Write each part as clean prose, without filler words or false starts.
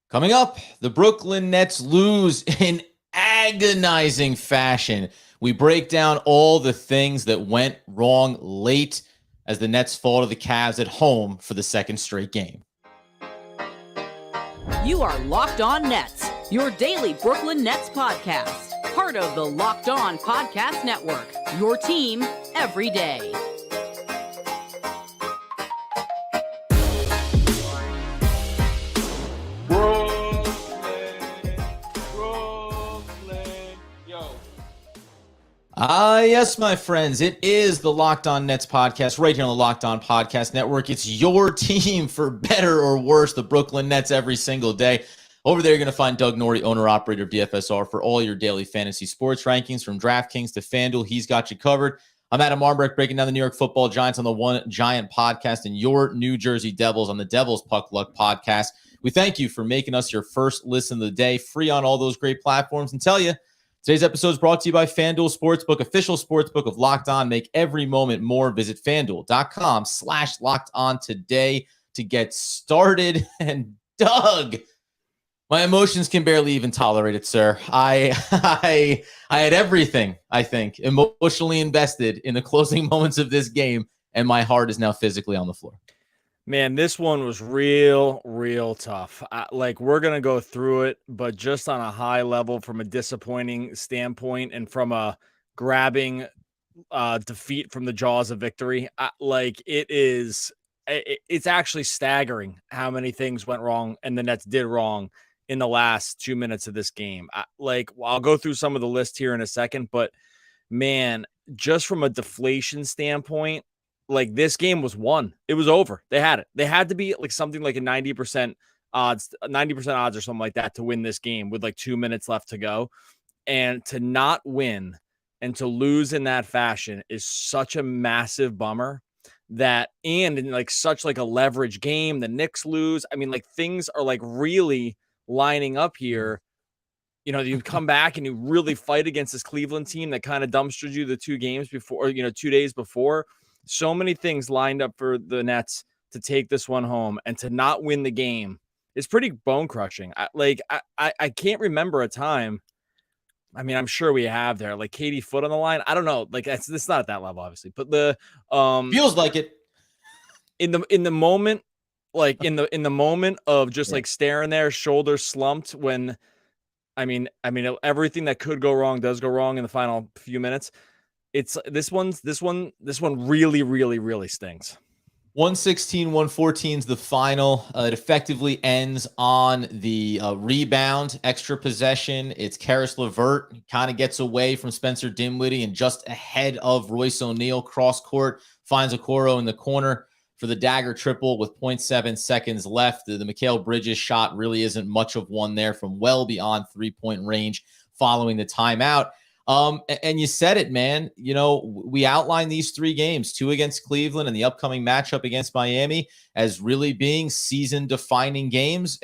Coming up, the Brooklyn Nets lose in agonizing fashion. We break down all the things that went wrong late as the Nets fall to the Cavs at home for the second straight game. You are Locked On Nets, your daily Brooklyn Nets podcast. Part of the Locked On Podcast Network, your team every day. Yes, my friends, it is the Locked On Nets podcast right here on the Locked On Podcast Network. It's your team for better or worse, the Brooklyn Nets every single day. Over there, you're going to find Doug Norrie, owner-operator of DFSR, for all your daily fantasy sports rankings from DraftKings to FanDuel. He's got you covered. I'm Adam Armbrecht, breaking down the New York Football Giants on the One Giant podcast and your New Jersey Devils on the Devils Puck Luck podcast. We thank you for making us your first listen of the day, free on all those great platforms, and tell you, today's episode is brought to you by FanDuel Sportsbook, official sportsbook of Locked On. Make every moment more. Visit FanDuel.com/LockedOn today to get started. And Doug, my emotions can barely even tolerate it, sir. I had everything, I think, emotionally invested in the closing moments of this game, and my heart is now physically on the floor. Man, this one was real tough. We're going to go through it, but just on a high level from a disappointing standpoint and from a grabbing defeat from the jaws of victory, it's actually staggering how many things went wrong and the Nets did wrong in the last 2 minutes of this game. I'll go through some of the list here in a second, but man, just from a deflation standpoint, this game was won. It was over. They had it. They had to be something like a 90% odds or something like that to win this game with 2 minutes left to go. And to not win and to lose in that fashion is such a massive bummer and in such a leverage game, the Knicks lose. I mean, things are really lining up here. You know, you come back and you really fight against this Cleveland team that kind of dumpstered you the 2 games before, 2 days before. So many things lined up for the Nets to take this one home, and to not win the game is pretty bone crushing. I can't remember a time. I mean, I'm sure we have there Katie Foot on the line. I don't know. It's not at that level, obviously, but the feels like it in the moment, in the moment of just staring there, shoulders slumped when, I mean, everything that could go wrong does go wrong in the final few minutes. It's this one really stings. 116-114 is the final. It effectively ends on the rebound, extra possession. It's Karis LeVert, kind of gets away from Spencer Dinwiddie and just ahead of Royce O'Neal, cross court, finds Okoro in the corner for the dagger triple with 0.7 seconds left. The Mikal Bridges shot really isn't much of one there from well beyond 3-point range following the timeout. And you said it, man. You know, we outlined these 3 games, 2 against Cleveland and the upcoming matchup against Miami, as really being season-defining games.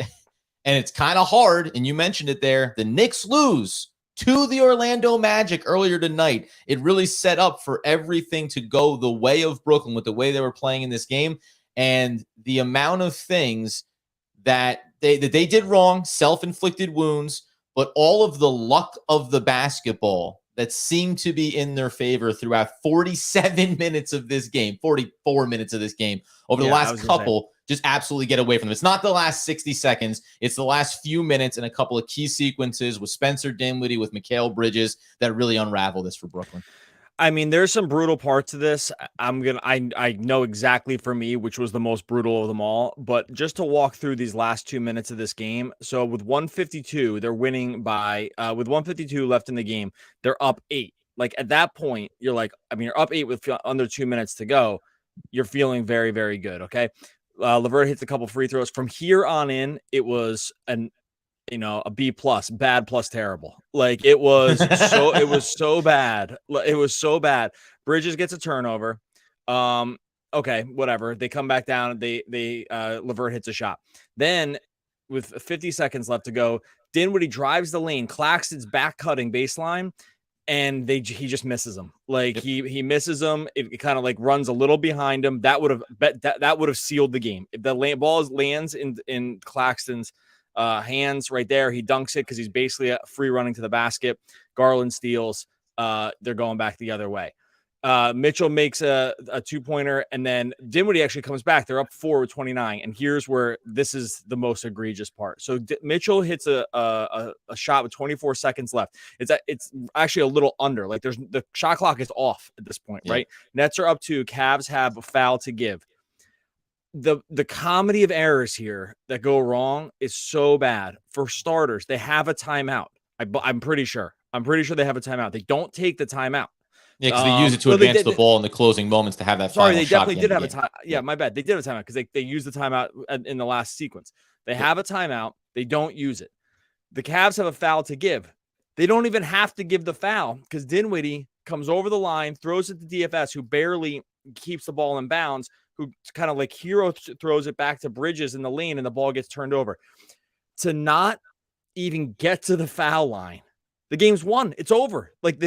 And it's kind of hard, and you mentioned it there. The Knicks lose to the Orlando Magic earlier tonight. It really set up for everything to go the way of Brooklyn with the way they were playing in this game. And the amount of things that they did wrong, self-inflicted wounds, but all of the luck of the basketball that seemed to be in their favor throughout 47 minutes of this game, 44 minutes of this game over the last couple, just absolutely get away from them. It's not the last 60 seconds. It's the last few minutes and a couple of key sequences with Spencer Dinwiddie, with Mikal Bridges that really unravel this for Brooklyn. I mean, there's some brutal parts of this. I know exactly for me, which was the most brutal of them all, but just to walk through these last 2 minutes of this game. So with 152, they're winning by, with 152 left in the game, they're up 8. At that point, you're you're up 8 with under 2 minutes to go. You're feeling very, very good. Okay. LeVert hits a couple free throws. From here on in, it was a B+, bad plus terrible. It was so bad. It was so bad. Bridges gets a turnover. Okay, whatever. They come back down. LeVert hits a shot. Then with 50 seconds left to go, Dinwiddie drives the lane. Claxton's back cutting baseline, and he just misses him. He misses him. It kind of runs a little behind him. That would have sealed the game. If the ball lands in Claxton's hands right there. He dunks it because he's basically free running to the basket. Garland steals. They're going back the other way. Mitchell makes a 2-pointer, and then Dinwiddie actually comes back. They're up 4 with 29, and here's where this is the most egregious part. So Mitchell hits a shot with 24 seconds left. It's actually a little under. Like the shot clock is off at this point, right? Nets are up 2. Cavs have a foul to give. The comedy of errors here that go wrong is so bad. For starters, they have a timeout. I'm pretty sure. They have a timeout. They don't take the timeout. Yeah, because they use it to advance the ball in the closing moments to have that final shot. Sorry, they definitely did have a time. Yeah, my bad. They did have a timeout because they used the timeout in the last sequence. They have a timeout. They don't use it. The Cavs have a foul to give. They don't even have to give the foul because Dinwiddie comes over the line, throws it to DFS, who barely keeps the ball in bounds, who kind of like hero throws it back to Bridges in the lane, and the ball gets turned over. To not even get to the foul line, the game's won. It's over. Like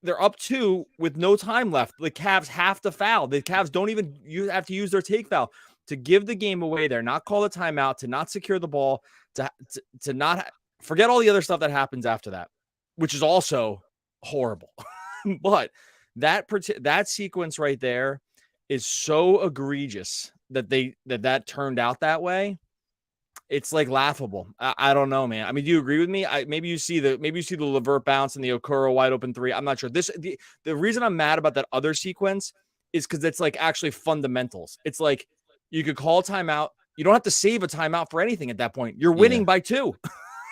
they're up 2 with no time left. The Cavs have to foul. The Cavs don't even have to use their take foul to give the game away there, not call a timeout, to not secure the ball, to not forget all the other stuff that happens after that, which is also horrible. But that sequence right there is so egregious that turned out that way. It's like laughable. I don't know, man. I mean, do you agree with me? Maybe you see the LeVert bounce and the Okoro wide open 3. I'm not sure. The reason I'm mad about that other sequence is because it's like actually fundamentals. It's like you could call timeout. You don't have to save a timeout for anything at that point. You're winning by 2.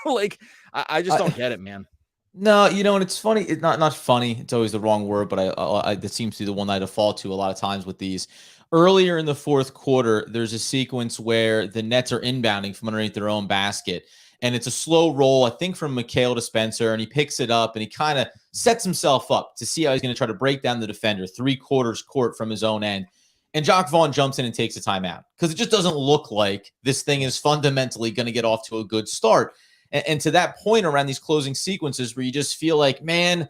Like I just don't get it, man. No, and it's funny. It's not funny. It's always the wrong word, but that seems to be the one I default to a lot of times with these. Earlier in the fourth quarter, there's a sequence where the Nets are inbounding from underneath their own basket, and it's a slow roll, I think, from Mikal to Spencer, and he picks it up, and he kind of sets himself up to see how he's going to try to break down the defender 3/4 court from his own end. And Jock Vaughn jumps in and takes a timeout because it just doesn't look like this thing is fundamentally going to get off to a good start. And to that point around these closing sequences where you just feel like, man,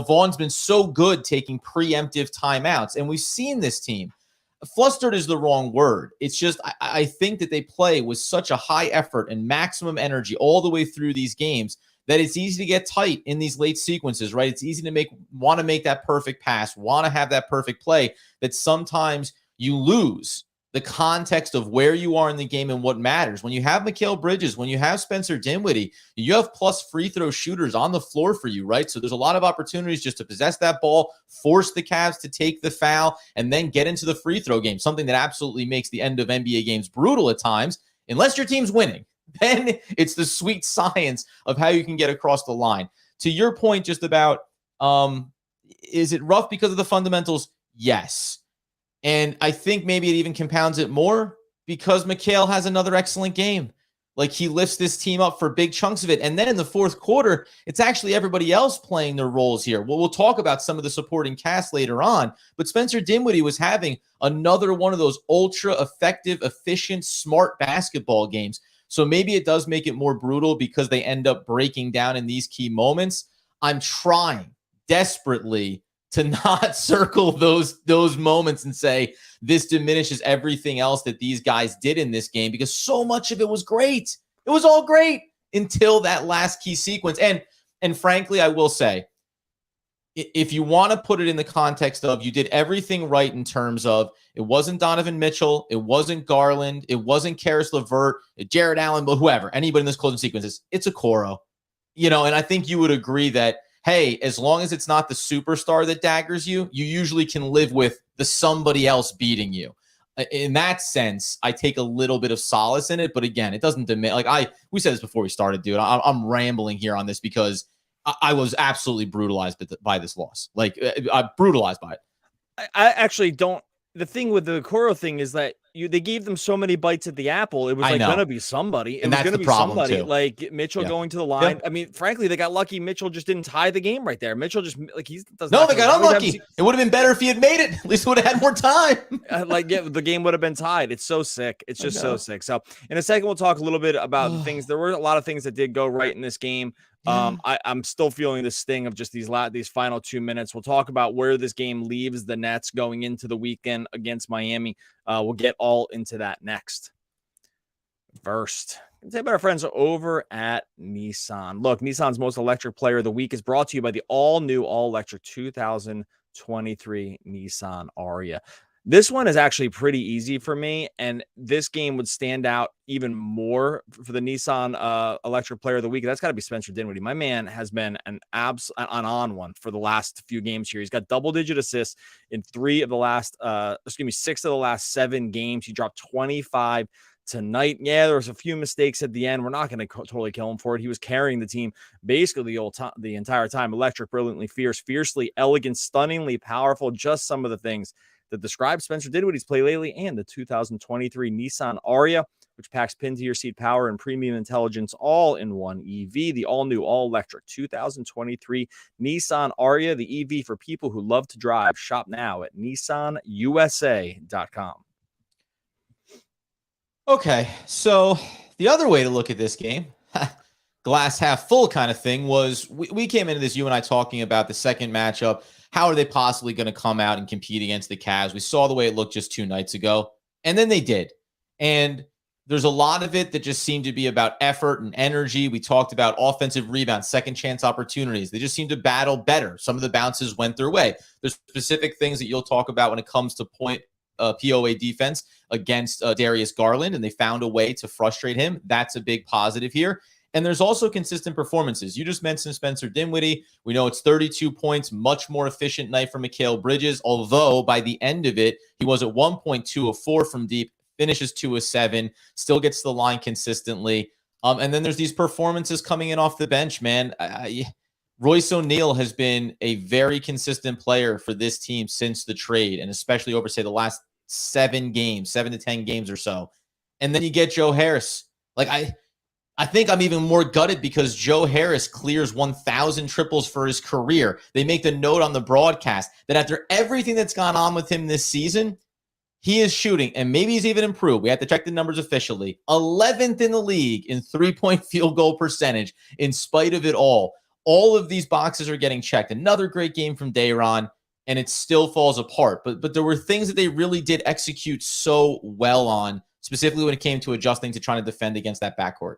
Vaughn's been so good taking preemptive timeouts, and we've seen this team. Flustered is the wrong word. It's just I think that they play with such a high effort and maximum energy all the way through these games that it's easy to get tight in these late sequences, right? It's easy to want to make that perfect pass, want to have that perfect play, that sometimes you lose the context of where you are in the game and what matters. When you have Mikal Bridges, when you have Spencer Dinwiddie, you have plus free throw shooters on the floor for you, right? So there's a lot of opportunities just to possess that ball, force the Cavs to take the foul, and then get into the free throw game, something that absolutely makes the end of NBA games brutal at times, unless your team's winning. Then it's the sweet science of how you can get across the line. To your point just about, is it rough because of the fundamentals? Yes. And I think maybe it even compounds it more because Mikal has another excellent game. Like he lifts this team up for big chunks of it. And then in the fourth quarter, it's actually everybody else playing their roles here. Well, we'll talk about some of the supporting cast later on, but Spencer Dinwiddie was having another one of those ultra effective, efficient, smart basketball games. So maybe it does make it more brutal because they end up breaking down in these key moments. I'm trying desperately to not circle those moments and say this diminishes everything else that these guys did in this game, because so much of it was great. It was all great until that last key sequence. And frankly, I will say, if you want to put it in the context of you did everything right in terms of it wasn't Donovan Mitchell, it wasn't Garland, it wasn't Karis LeVert, Jared Allen, but whoever, anybody in this closing sequences, it's a Okoro. And I think you would agree that, hey, as long as it's not the superstar that daggers you, you usually can live with the somebody else beating you. In that sense, I take a little bit of solace in it. But again, it doesn't diminish. We said this before we started, dude. I'm rambling here on this because I was absolutely brutalized by this loss. I'm brutalized by it. I actually don't. The thing with the Okoro thing is that they gave them so many bites at the apple. It was going to be somebody. It was going to be somebody. Too. Like Mitchell going to the line. I mean, frankly, they got lucky. Mitchell just didn't tie the game right there. Mitchell just they got unlucky. It would have been better if he had made it. At least would have had more time. The game would have been tied. It's so sick. It's just so sick. So in a second, we'll talk a little bit about things. There were a lot of things that did go right in this game. I'm still feeling the sting of just these final 2 minutes. We'll talk about where this game leaves the Nets going into the weekend against Miami. We'll get all into that next. first. Say about our friends over at Nissan. Look, Nissan's most electric player of the week is brought to you by the all-new, all-electric 2023 Nissan Aria. This one is actually pretty easy for me, and this game would stand out even more for the Nissan electric player of the week. That's got to be Spencer Dinwiddie. My man has been an on one for the last few games here. He's got double-digit assists in 6 of the last 7 games. He dropped 25 tonight. Yeah, there was a few mistakes at the end. We're not going to totally kill him for it. He was carrying the team basically the entire time. Electric, brilliantly fierce, fiercely elegant, stunningly powerful. Just some of the things that describe Spencer Dinwiddie's play lately, and the 2023 Nissan Aria, which packs pin-to-your-seat power and premium intelligence all in one EV. The all-new, all-electric 2023 Nissan Aria, the EV for people who love to drive. Shop now at nissanusa.com. Okay, so the other way to look at this game, glass half full kind of thing, was we came into this, you and I, talking about the second matchup. How are they possibly going to come out and compete against the Cavs? We saw the way it looked just 2 nights ago, and then they did. And there's a lot of it that just seemed to be about effort and energy. We talked about offensive rebounds, second chance opportunities. They just seemed to battle better. Some of the bounces went their way. There's specific things that you'll talk about when it comes to POA defense against Darius Garland, and they found a way to frustrate him. That's a big positive here. And there's also consistent performances. You just mentioned Spencer Dinwiddie. We know it's 32 points, much more efficient night for Mikal Bridges, although by the end of it, he was at 1 point 2 of 4 from deep, finishes 2 of 7, still gets to the line consistently. And then there's these performances coming in off the bench, man. Royce O'Neal has been a very consistent player for this team since the trade, and especially over, say, the last 7 to 10 games or so. And then you get Joe Harris. Like, I think I'm even more gutted because Joe Harris clears 1,000 triples for his career. They make the note on the broadcast that after everything that's gone on with him this season, he is shooting, and maybe he's even improved. We have to check the numbers officially. 11th in the league in 3-point field goal percentage in spite of it all. All of these boxes are getting checked. Another great game from Day'Ron, and it still falls apart. But there were things that they really did execute so well on, specifically when it came to adjusting to trying to defend against that backcourt.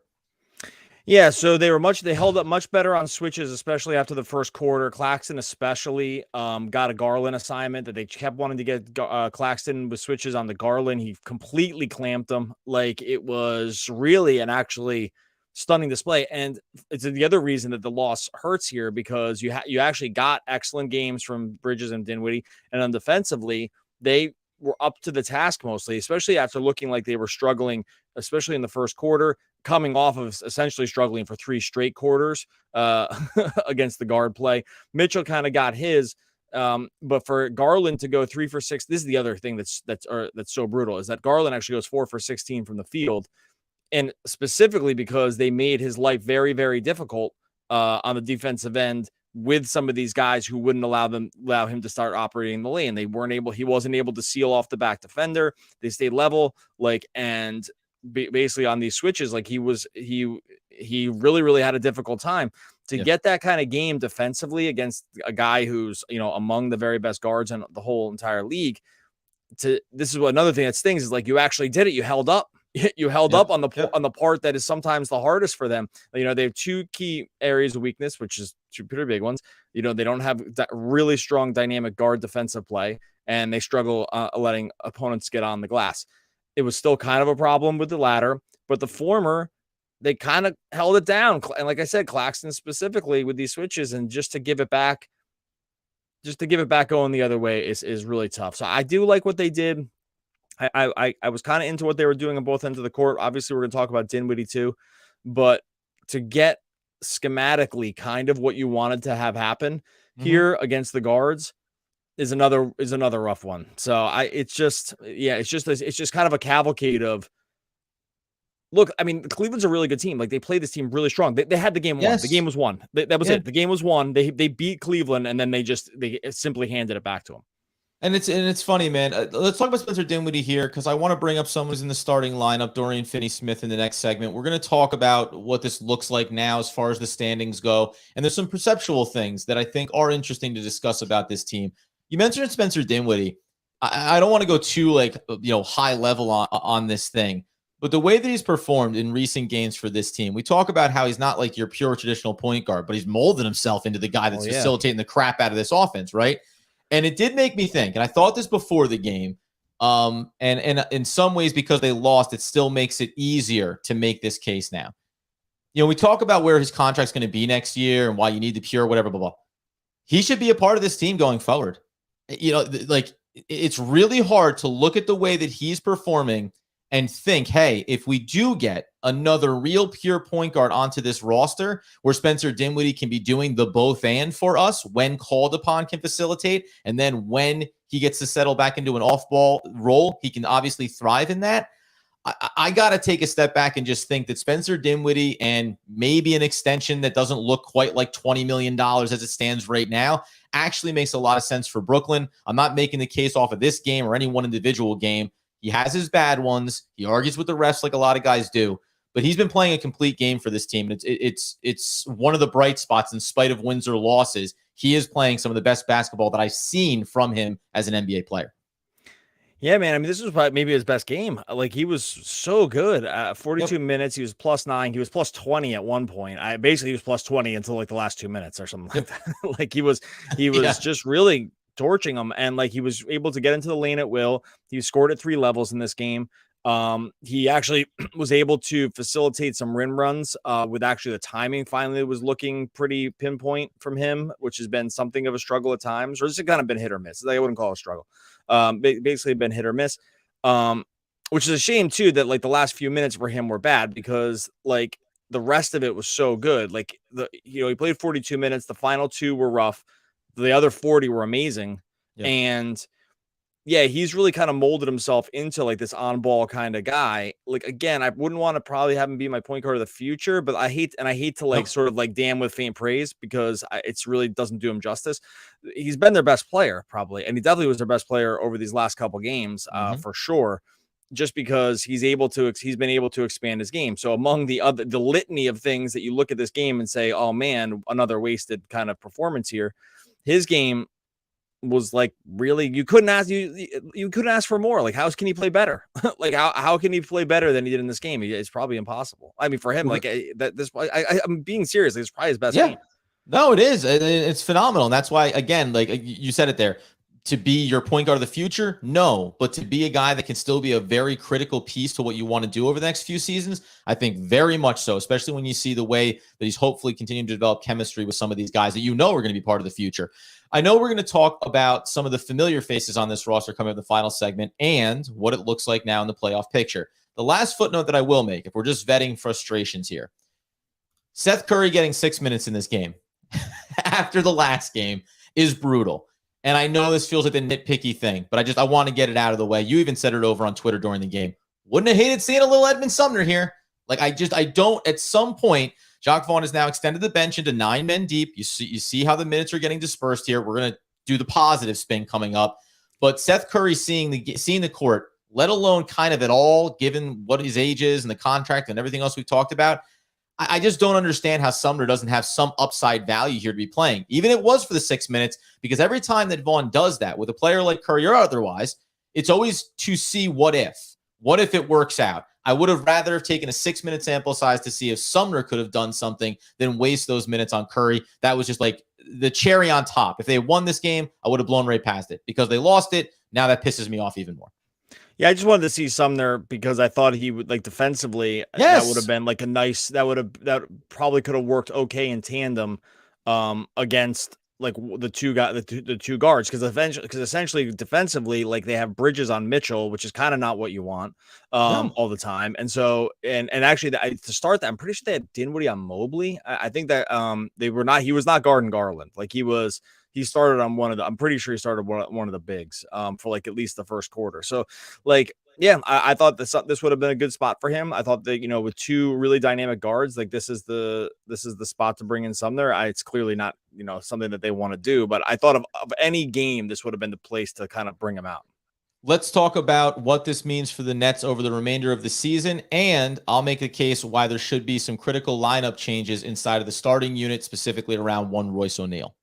Yeah, so they held up much better on switches, especially after the first quarter. Claxton especially got a Garland assignment that they kept wanting to get Claxton with switches on the Garland. He completely clamped them. Like, it was really an actually stunning display. And it's the other reason that the loss hurts here, because you actually got excellent games from Bridges and Dinwiddie, and then defensively, they were up to the task mostly, especially after looking like they were struggling, especially in the first quarter, coming off of essentially struggling for 3 straight quarters against the guard play. Mitchell kind of got his, but for Garland to go 3 for 6, this is the other thing that's so brutal, is that Garland actually goes 4 for 16 from the field, and specifically because they made his life very, very difficult on the defensive end with some of these guys who wouldn't allow him to start operating the lane. He wasn't able to seal off the back defender. They stayed level, and basically on these switches, like he really, really had a difficult time to get that kind of game defensively against a guy who's, among the very best guards in the whole entire league. This is another thing that stings, is like, you actually did it. You held up. You held up on the part that is sometimes the hardest for them. They have 2 key areas of weakness, which is 2 pretty big ones. They don't have really strong dynamic guard defensive play, and they struggle letting opponents get on the glass. It was still kind of a problem with the latter, but the former, they kind of held it down. And like I said, Claxton specifically with these switches, and just to give it back going the other way is really tough. So I do like what they did. I was kind of into what they were doing on both ends of the court. Obviously, we're going to talk about Dinwiddie too, but to get schematically kind of what you wanted to have happen here against the guards is another rough one. So it's just kind of a cavalcade of, look, I mean, Cleveland's a really good team. Like, they played this team really strong. They had the game won. The game was won. That was it. The game was won. They beat Cleveland, and then they simply handed it back to them. And it's funny, man. Let's talk about Spencer Dinwiddie here, because I want to bring up someone who's in the starting lineup, Dorian Finney-Smith, in the next segment. We're going to talk about what this looks like now as far as the standings go. And there's some perceptual things that I think are interesting to discuss about this team. You mentioned Spencer Dinwiddie. I don't want to go too high level on this thing, But the way that he's performed in recent games for this team, we talk about how he's not like your pure traditional point guard, but he's molded himself into the guy that's facilitating the crap out of this offense, right? And it did make me think, and I thought this before the game, and in some ways because they lost, it still makes it easier to make this case now. You know, we talk about where his contract's going to be next year and why you need the pure, whatever, blah, blah. He should be a part of this team going forward. You know, like it's really hard to look at the way that he's performing and think, hey, if we do get another real pure point guard onto this roster where Spencer Dinwiddie can be doing the both and for us when called upon, can facilitate, and then when he gets to settle back into an off-ball role, he can obviously thrive in that. I got to take a step back and just think that Spencer Dinwiddie and maybe an extension that doesn't look quite like $20 million as it stands right now actually makes a lot of sense for Brooklyn. I'm not making the case off of this game or any one individual game. He has his bad ones. He argues with the refs like a lot of guys do, but he's been playing a complete game for this team. It's one of the bright spots in spite of wins or losses. He is playing some of the best basketball that I've seen from him as an NBA player. Yeah, man. I mean, this was probably maybe his best game. Like, he was so good. 42 minutes. He was +9. He was +20 at one point. He was +20 until like the last 2 minutes or something like that. Like he was just really torching them. And like, he was able to get into the lane at will. He scored at 3 levels in this game. He actually was able to facilitate some rim runs with actually the timing finally was looking pretty pinpoint from him, which has been something of a struggle at times, or it's kind of been hit or miss. I wouldn't call it a struggle. Basically been hit or miss, which is a shame too, that like the last few minutes for him were bad because like the rest of it was so good. Like he played 42 minutes. The final 2 were rough. The other 40 were amazing. Yeah. And yeah, he's really kind of molded himself into like this on ball kind of guy. Like, again, I wouldn't want to probably have him be my point guard of the future, but I hate to like sort of like damn with faint praise because it's really doesn't do him justice. He's been their best player probably. And he definitely was their best player over these last couple games for sure. Just because he's been able to expand his game. So among the litany of things that you look at this game and say, oh man, another wasted kind of performance here. His game was like really you couldn't ask for more. Like, how can he play better? Like how can he play better than he did in this game? It's probably impossible. I mean, for him, like I'm being serious. It's probably his best game. No, it is. It's phenomenal. And that's why, again, like you said it there, to be your point guard of the future, no, but to be a guy that can still be a very critical piece to what you want to do over the next few seasons, I think very much so, especially when you see the way that he's hopefully continuing to develop chemistry with some of these guys that you know are going to be part of the future. I know we're going to talk about some of the familiar faces on this roster coming up in the final segment and what it looks like now in the playoff picture. The last footnote that I will make, if we're just vetting frustrations here, Seth Curry getting 6 minutes in this game after the last game is brutal. And I know this feels like a nitpicky thing, but I want to get it out of the way. You even said it over on Twitter during the game. Wouldn't have hated seeing a little Edmund Sumner here. Like, I don't, at some point, Jacques Vaughn has now extended the bench into 9 men deep. You see how the minutes are getting dispersed here. We're going to do the positive spin coming up. But Seth Curry seeing the court, let alone kind of at all, given what his age is and the contract and everything else we've talked about, I just don't understand how Sumner doesn't have some upside value here to be playing, even if it was for the 6 minutes, because every time that Vaughn does that with a player like Curry or otherwise, it's always to see what if it works out. I would have rather have taken a 6 minute sample size to see if Sumner could have done something than waste those minutes on Curry. That was just like the cherry on top. If they won this game, I would have blown right past it. Because they lost it, now that pisses me off even more. Yeah, I just wanted to see Sumner because I thought he would, like, defensively, that would have been like that probably could have worked okay in tandem against like the two guards, because essentially defensively, like, they have Bridges on Mitchell, which is kind of not what you want all the time. And so and actually to start that, I'm pretty sure they had Dinwiddie on Mobley. I think that he was not guarding Garland. Like, he started on I'm pretty sure he started one of the bigs for like at least the first quarter. So like, yeah, I thought this would have been a good spot for him. I thought that, with 2 really dynamic guards, like this is the spot to bring in Sumner. It's clearly not, something that they want to do, but I thought of any game, this would have been the place to kind of bring him out. Let's talk about what this means for the Nets over the remainder of the season, and I'll make a case why there should be some critical lineup changes inside of the starting unit, specifically around one Royce O'Neal.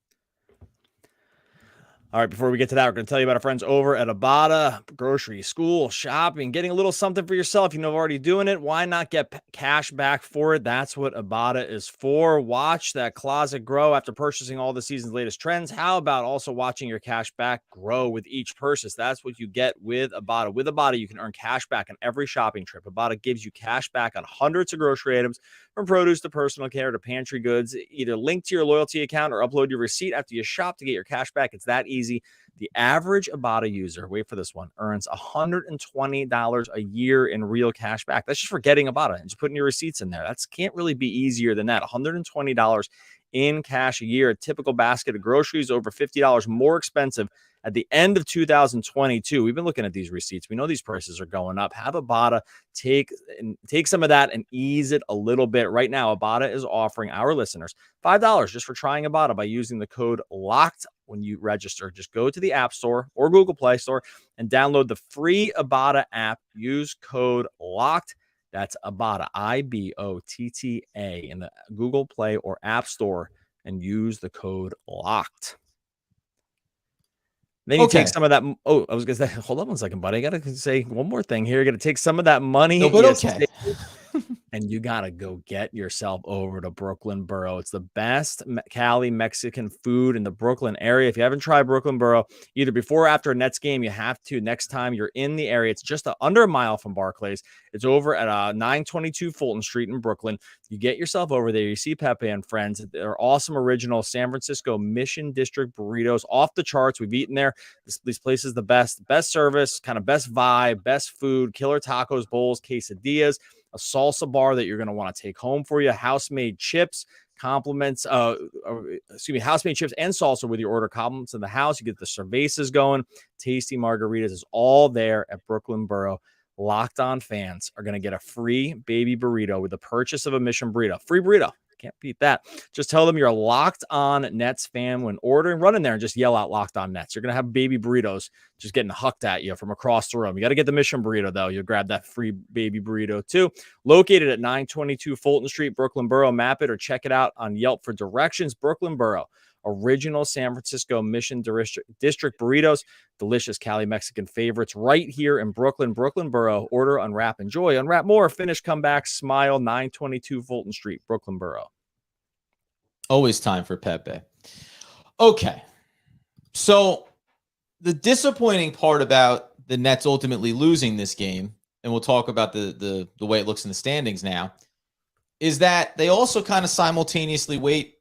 All right, before we get to that, we're going to tell you about our friends over at Ibotta. Grocery, school, shopping, getting a little something for yourself. You know, already doing it. Why not get cash back for it? That's what Ibotta is for. Watch that closet grow after purchasing all the season's latest trends. How about also watching your cash back grow with each purchase? That's what you get with Ibotta. With Ibotta, you can earn cash back on every shopping trip. Ibotta gives you cash back on hundreds of grocery items, from produce to personal care to pantry goods. Either link to your loyalty account or upload your receipt after you shop to get your cash back. It's that easy. The average Ibotta user, wait for this one, earns $120 a year in real cash back. That's just for getting Ibotta and just putting your receipts in there. That can't really be easier than that. $120 in cash a year. A typical basket of groceries over $50 more expensive at the end of 2022. We've been looking at these receipts. We know these prices are going up. Have Ibotta take some of that and ease it a little bit. Right now, Ibotta is offering our listeners $5 just for trying Ibotta by using the code LOCKED when you register. Just go to the App Store or Google Play Store and download the free Ibotta app. Use code LOCKED. That's Ibotta, IBOTTA, in the Google Play or App Store, and use the code LOCKED. Then you take some of that. Oh, I was going to say, hold on one second, buddy. I got to say one more thing here. You're going to take some of that money. No, but okay. And you got to go get yourself over to Brooklyn Borough. It's the best Cali Mexican food in the Brooklyn area. If you haven't tried Brooklyn Borough, either before or after a Nets game, you have to next time you're in the area. It's just under a mile from Barclays. It's over at 922 Fulton Street in Brooklyn. You get yourself over there. You see Pepe and friends. They're awesome original San Francisco Mission District burritos, off the charts. We've eaten there. This place is the best service, kind of best vibe, best food, killer tacos, bowls, quesadillas, a salsa bar that you're going to want to take home for you, house-made chips, house-made chips and salsa with your order, compliments in the house. You get the cervezas going, tasty margaritas. Is all there at Brooklyn Borough. Locked On fans are going to get a free baby burrito with the purchase of a Mission burrito. Free burrito. Can't beat that. Just tell them you're a Locked On Nets fan when ordering. Run in there and just yell out Locked On Nets. You're going to have baby burritos just getting hucked at you from across the room. You got to get the Mission burrito, though. You'll grab that free baby burrito, too. Located at 922 Fulton Street, Brooklyn Borough. Map it or check it out on Yelp for directions. Brooklyn Borough. Original San Francisco Mission District burritos. Delicious Cali Mexican favorites right here in Brooklyn. Brooklyn Borough. Order, unwrap, enjoy. Unwrap more. Finish, come back, smile. 922 Fulton Street, Brooklyn Borough. Always time for Pepe. Okay. So the disappointing part about the Nets ultimately losing this game, and we'll talk about the way it looks in the standings now, is that they also kind of simultaneously waste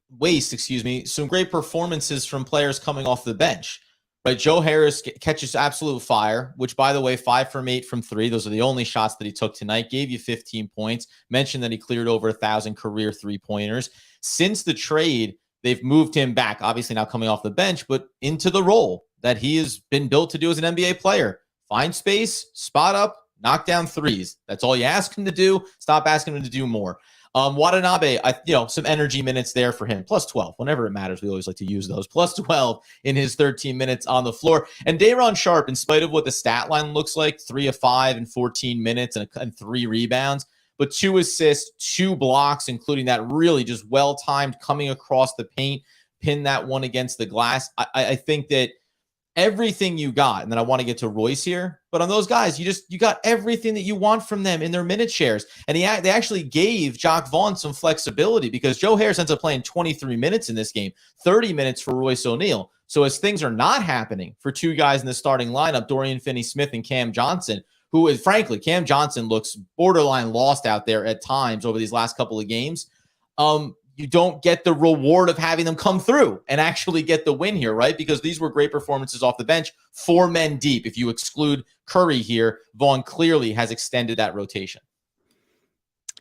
some great performances from players coming off the bench. Right, Joe Harris catches absolute fire, which, by the way, 5 from 8 from 3. Those are the only shots that he took tonight. Gave you 15 points. Mentioned that he cleared over 1,000 career three-pointers. Since the trade, they've moved him back, obviously now coming off the bench, but into the role that he has been built to do as an NBA player. Find space, spot up, knock down threes. That's all you ask him to do. Stop asking him to do more. Watanabe, some energy minutes there for him. Plus 12. Whenever it matters, we always like to use those. Plus 12 in his 13 minutes on the floor. And Day'Ron Sharpe, in spite of what the stat line looks like, 3 of 5 in 14 minutes and 3 rebounds, but 2 assists, 2 blocks, including that really just well-timed coming across the paint, pin that one against the glass. I think that everything you got, and then I want to get to Royce here, but on those guys, you got everything that you want from them in their minute shares. And they actually gave Jacque Vaughn some flexibility because Joe Harris ends up playing 23 minutes in this game, 30 minutes for Royce O'Neal. So as things are not happening for 2 guys in the starting lineup, Dorian Finney-Smith and Cam Johnson, who is, frankly, Cam Johnson looks borderline lost out there at times over these last couple of games. You don't get the reward of having them come through and actually get the win here, right? Because these were great performances off the bench, 4 men deep. If you exclude Curry here, Vaughn clearly has extended that rotation.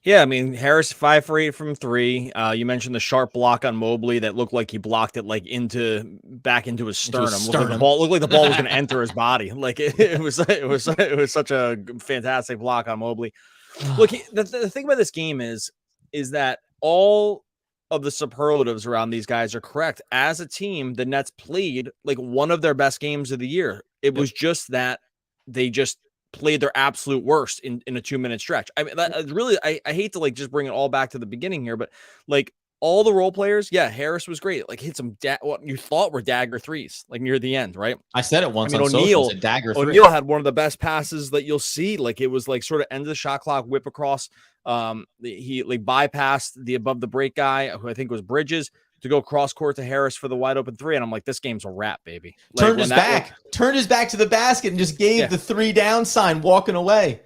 Yeah, I mean, Harris 5 for 8 from 3. You mentioned the sharp block on Mobley that looked like he blocked it like back into his sternum. Looked like the ball was going to enter his body. Like it was such a fantastic block on Mobley. Look, the thing about this game is that all of the superlatives around these guys are correct. As a team, the Nets played like one of their best games of the year. It was just that they just played their absolute worst in a 2-minute stretch. I mean, that really, I hate to like just bring it all back to the beginning here, but like all the role players, yeah, Harris was great. Like hit some what you thought were dagger threes, like near the end, right? I said it once I mean, on social. It's a dagger three. O'Neal had one of the best passes that you'll see. Like it was like sort of end of the shot clock, whip across. He like bypassed the above the break guy, who I think was Bridges, to go cross court to Harris for the wide open three. And I'm like, this game's a wrap, baby. Like, turned his back to the basket and just gave the 3 down sign walking away.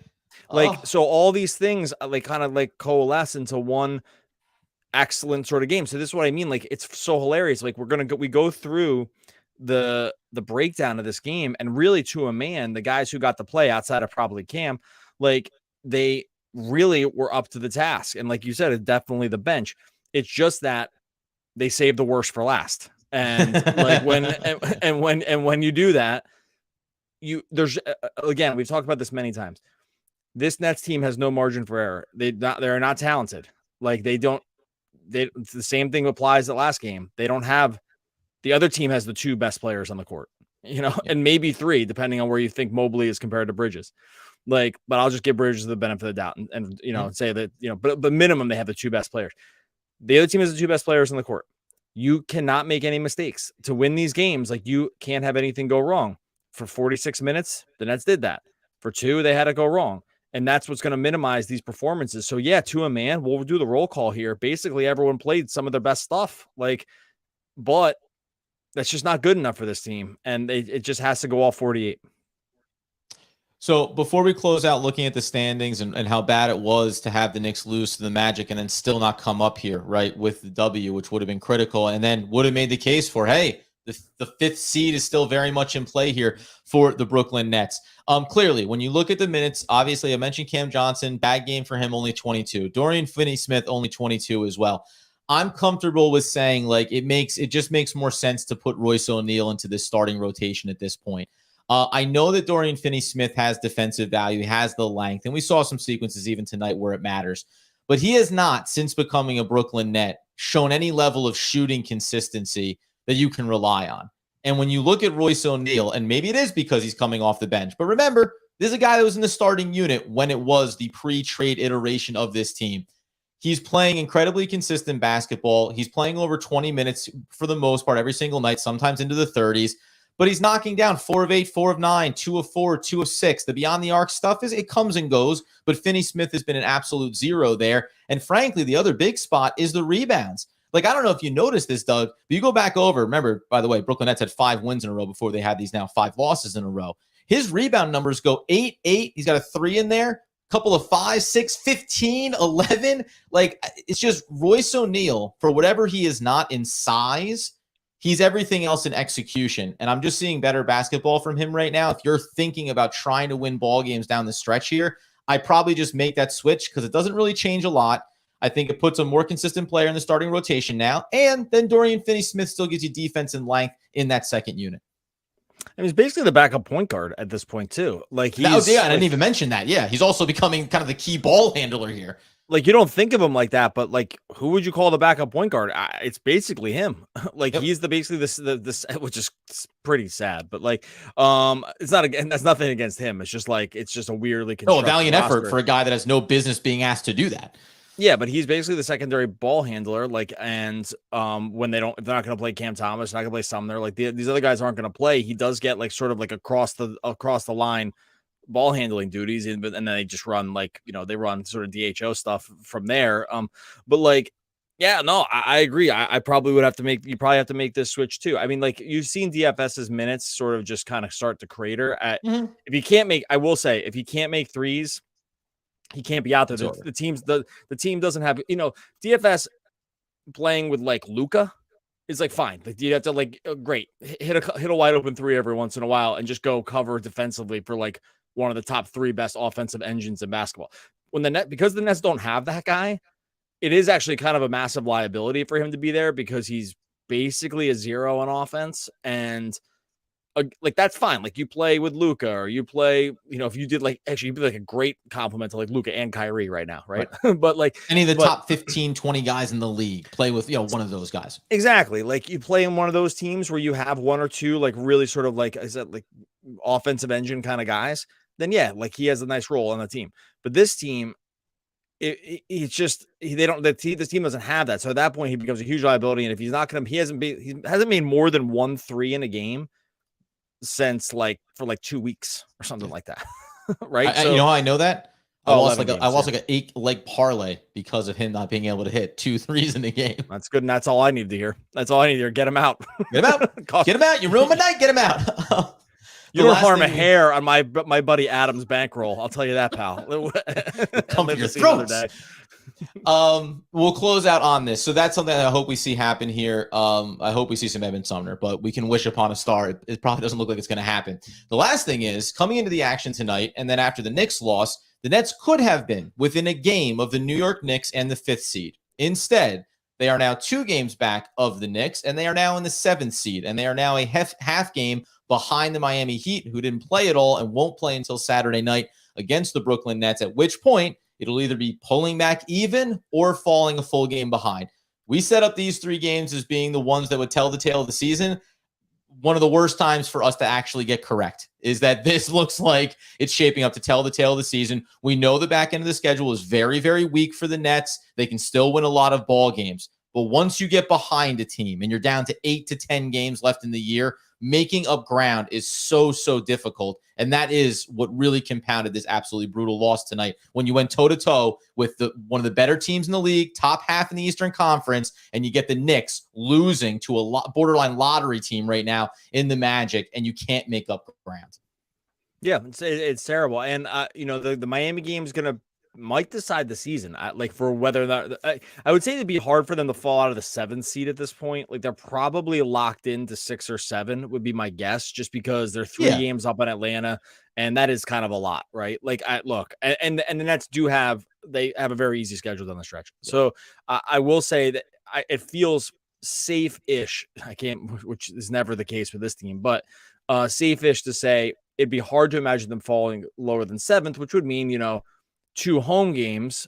Like, so all these things like kind of like coalesce into one excellent sort of game. So this is what I mean. Like, it's so hilarious. Like we go through the breakdown of this game, and really to a man, the guys who got to play outside of probably Cam, like they really were up to the task. And like you said, it's definitely the bench. It's just that they saved the worst for last. And like when you do that, there's again, we've talked about this many times. This Nets team has no margin for error. They're not talented. Like it's the same thing applies at last game. They don't have, the other team has the 2 best players on the court, and maybe 3, depending on where you think Mobley is compared to Bridges. Like, but I'll just give Bridges the benefit of the doubt and say that, but minimum, they have the 2 best players. The other team has the 2 best players on the court. You cannot make any mistakes to win these games. Like, you can't have anything go wrong. For 46 minutes, the Nets did that. For 2, they had to go wrong. And that's what's going to minimize these performances. So yeah, to a man, we'll do the roll call here. Basically, everyone played some of their best stuff. Like, but that's just not good enough for this team. And it just has to go all 48. So before we close out looking at the standings and how bad it was to have the Knicks lose to the Magic and then still not come up here, right, with the W, which would have been critical, and then would have made the case for, hey, the 5th seed is still very much in play here for the Brooklyn Nets. Clearly, when you look at the minutes, obviously I mentioned Cam Johnson, bad game for him, only 22. Dorian Finney-Smith, only 22 as well. I'm comfortable with saying, like, it just makes more sense to put Royce O'Neal into this starting rotation at this point. I know that Dorian Finney-Smith has defensive value, he has the length, and we saw some sequences even tonight where it matters. But he has not, since becoming a Brooklyn Net, shown any level of shooting consistency that you can rely on. And when you look at Royce O'Neal, and maybe it is because he's coming off the bench, but remember, this is a guy that was in the starting unit when it was the pre-trade iteration of this team. He's playing incredibly consistent basketball. He's playing over 20 minutes for the most part every single night, sometimes into the 30s. But he's knocking down 4 of 8, 4 of 9, 2 of 4, 2 of 6. The beyond the arc stuff it comes and goes, but Finney-Smith has been an absolute zero there. And frankly, the other big spot is the rebounds. Like, I don't know if you noticed this, Doug, but you go back over. Remember, by the way, Brooklyn Nets had 5 wins in a row before they had these now 5 losses in a row. His rebound numbers go 8, 8. He's got a 3 in there, a couple of 5, 6, 15, 11. Like, it's just Royce O'Neal, for whatever he is not in size, he's everything else in execution. And I'm just seeing better basketball from him right now. If you're thinking about trying to win ball games down the stretch here, I probably just make that switch because it doesn't really change a lot. I think it puts a more consistent player in the starting rotation now. And then Dorian Finney-Smith still gives you defense and length in that second unit. And he's basically the backup point guard at this point, too. Like, I didn't even mention that. Yeah, he's also becoming kind of the key ball handler here. Like, you don't think of him like that, but like, who would you call the backup point guard? It's basically him. Like, yep. He's basically this, which is pretty sad. But like, it's not again. That's nothing against him. It's just a weirdly a valiant effort for a guy that has no business being asked to do that. Yeah, but he's basically the secondary ball handler. Like, and when if they're not going to play Cam Thomas, not going to play Sumner, like these other guys aren't going to play. He does get like sort of like across the line ball handling duties, and then they just run they run sort of DHO stuff from there. But like, yeah, no, I agree. I probably would have to make this switch too. I mean, like, you've seen DFS's minutes sort of just kind of start to crater if he can't make. I will say, if he can't make threes, he can't be out there. The team doesn't have, DFS playing with like Luka is like fine. Like, you have to great hit a wide open 3 every once in a while and just go cover defensively for like one of the top 3 best offensive engines in basketball. Because the Nets don't have that guy, it is actually kind of a massive liability for him to be there because he's basically a 0 on offense. And like, that's fine. Like, you play with Luka, or you play, if you did you'd be like a great compliment to like Luka and Kyrie right now. Right. But like any of the top 15, 20 guys in the league play with, one of those guys. Exactly. Like, you play in one of those teams where you have 1 or 2, like really sort of like, is that like offensive engine kind of guys, then yeah, like he has a nice role on the team. But this team, it's just this team doesn't have that. So at that point, he becomes a huge liability. And if he's not going to, he hasn't made more than 1-3 in a game since for 2 weeks or something like that. Right. So, you know how I know that? I lost like an 8-leg parlay because of him not being able to hit 2 threes in the game. That's good. And that's all I need to hear. That's all I need to hear. Get him out. Get him out. Get him out. You ruined my night. Get him out. You don't harm a hair on my buddy Adam's bankroll. I'll tell you that, pal. Come to your throats. We'll close out on this. So that's something that I hope we see happen here. I hope we see some Evan Sumner, but we can wish upon a star. It probably doesn't look like it's going to happen. The last thing is, coming into the action tonight, and then after the Knicks loss, the Nets could have been within a game of the New York Knicks and the 5th seed. Instead, they are now 2 games back of the Knicks, and they are now in the 7th seed, and they are now a half game behind the Miami Heat, who didn't play at all and won't play until Saturday night against the Brooklyn Nets, at which point it'll either be pulling back even or falling a full game behind. We set up these 3 games as being the ones that would tell the tale of the season. One of the worst times for us to actually get correct is that this looks like it's shaping up to tell the tale of the season. We know the back end of the schedule is very, very weak for the Nets. They can still win a lot of ball games. But once you get behind a team and you're down to 8 to 10 games left in the year, making up ground is so difficult. And that is what really compounded this absolutely brutal loss tonight, when you went toe-to-toe with one of the better teams in the league, top half in the Eastern Conference, and you get the Knicks losing to a borderline lottery team right now in the Magic, and you can't make up ground. Yeah, it's terrible. And, the Miami game is going to might decide the season. For whether or not I would say it'd be hard for them to fall out of the 7th seed at this point. Like, they're probably locked into 6 or 7 would be my guess, just because they're 3 games up on Atlanta, and that is kind of a lot, right? Like, and the Nets they have a very easy schedule down the stretch. Yeah. So I will say that it feels safe-ish. Which is never the case with this team, but safe-ish to say it'd be hard to imagine them falling lower than 7th, which would mean, 2 home games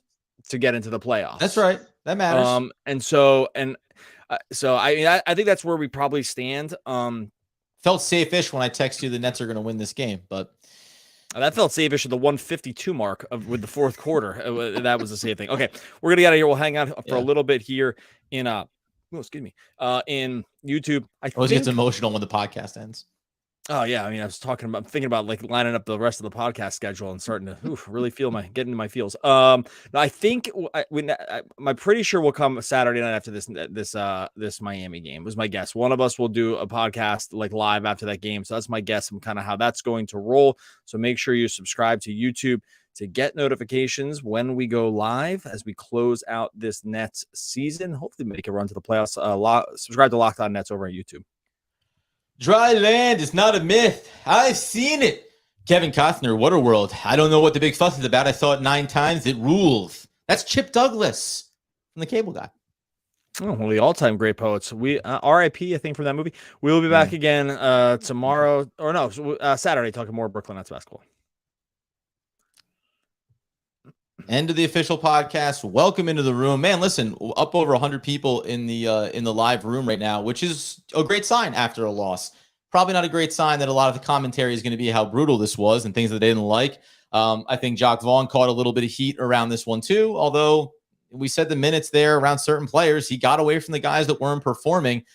to get into the playoffs. That's right. That matters. I think that's where we probably stand. Felt safe-ish when I text you the Nets are going to win this game, but that felt safe-ish at the 152 mark with the 4th quarter. That was a safe thing. Okay, we're gonna get out of here. We'll hang out for a little bit here in in YouTube. I always gets emotional when the podcast ends. Oh yeah, I mean, I'm thinking about like lining up the rest of the podcast schedule and starting to really get into my feels. I think I'm pretty sure we'll come Saturday night after this Miami game. Was my guess. One of us will do a podcast like live after that game. So that's my guess and kind of how that's going to roll. So make sure you subscribe to YouTube to get notifications when we go live as we close out this Nets season. Hopefully make a run to the playoffs. Subscribe to Locked On Nets over on YouTube. Dry land is not a myth. I've seen it. Kevin Costner, Waterworld. I don't know what the big fuss is about. I saw it 9 times. It rules. That's Chip Douglas from The Cable Guy. Oh, one of the all-time great poets. We R.I.P. I think from that movie. We will be back again tomorrow, or no, Saturday, talking more Brooklyn Nets basketball. End of the official podcast. Welcome into the room, man. Listen, up over 100 people in the live room right now, which is a great sign after a loss. Probably not a great sign that a lot of the commentary is going to be how brutal this was and things that they didn't like. I think Jock Vaughn caught a little bit of heat around this one too. Although we said the minutes there around certain players, he got away from the guys that weren't performing.